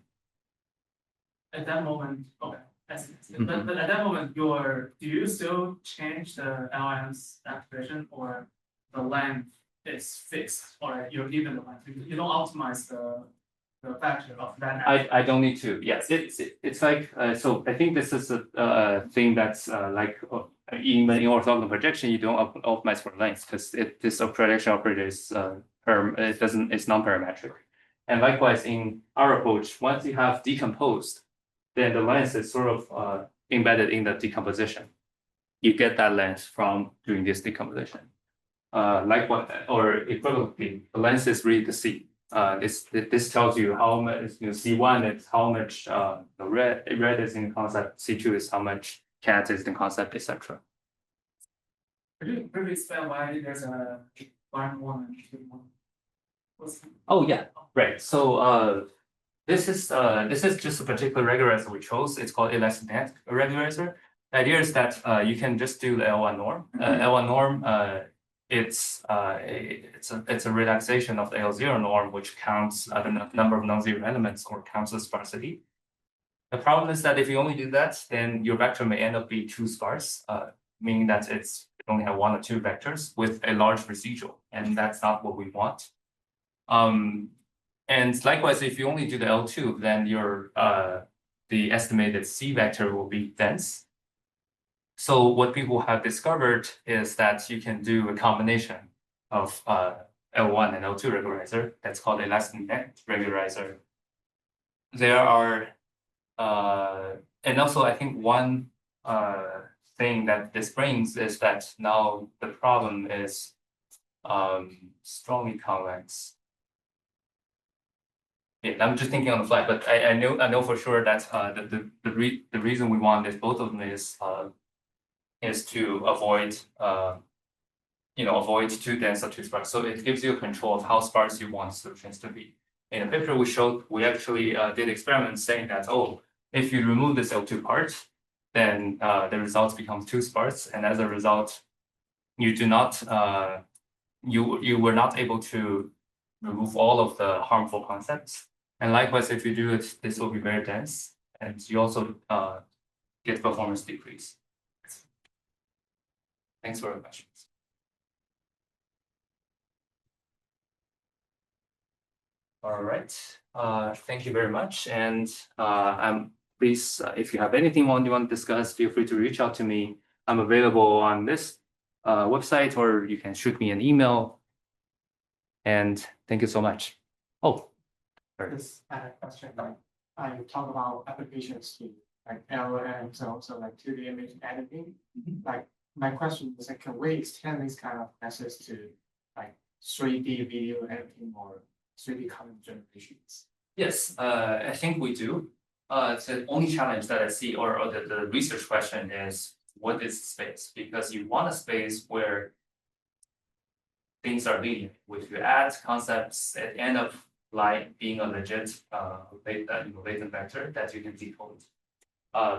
at that moment, okay, I see.
Mhm.
But at that moment, do you still change the LM's activation, or the length is fixed, or you're given the length? You don't optimize the factor of that.
I don't need to. Yes, it's like so. I think this is a thing that's like in orthogonal projection, you don't optimize for length because this projection operator is it's non-parametric. And likewise in our approach, once you have decomposed, then the length is sort of embedded in the decomposition. You get that length from doing this decomposition. Likewise, or equivalently, the length is really the C. This tells you how much C1 is how much the red is in concept, C2 is how much cat is in concept, etc.
Could you maybe explain why there's a 1, 1, and 2, 1?
Oh yeah, right. So this is just a particular regularizer we chose. It's called elastic regularizer. The idea is that you can just do the L1 norm. L1 norm it's a relaxation of the L0 norm, which counts the number of non-zero elements or counts the sparsity. The problem is that if you only do that, then your vector may end up being too sparse, meaning that it only have 1 or 2 vectors with a large residual, and that's not what we want. And likewise, if you only do the L2, then your the estimated C vector will be dense. So what people have discovered is that you can do a combination of L1 and L2 regularizer. That's called elastic regularizer. There are, and also I think one thing that this brings is that now the problem is strongly convex. Yeah, I'm just thinking on the fly, but I know for sure that the reason we want this both of them is to avoid avoid too dense or too sparse. So it gives you control of how sparse you want solutions to be. In the paper we actually did experiments saying that if you remove this L2 part, then the results become too sparse, and as a result, you do not you were not able to remove all of the harmful concepts. And likewise, if you do it, this will be very dense, and you also get performance decrease. Thanks for your questions. All right, thank you very much. And please, if you have anything you want to discuss, feel free to reach out to me. I'm available on this website, or you can shoot me an email. And thank you so much. Oh,
This question, like I talk about applications to like LLMs and also like 2D image editing. Like my question is like, can we extend this kind of access to like 3D video editing or 3D content generations?
yes, I think we do. The only challenge that I see, or the research question is, what is space? Because you want a space where things are linear. If you add concepts at the end of like being a legit latent vector that you can decode,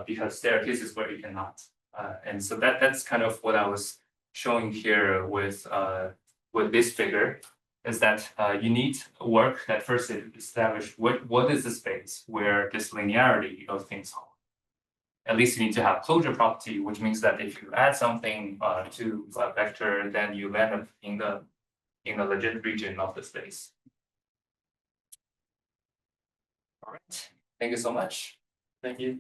because there are cases where you cannot, and so that's kind of what I was showing here with this figure, is that you need work that first establish what is the space where this linearity of things hold. At least you need to have closure property, which means that if you add something to a vector, then you land up in in a legit region of the space. All right, thank you so much.
Thank you.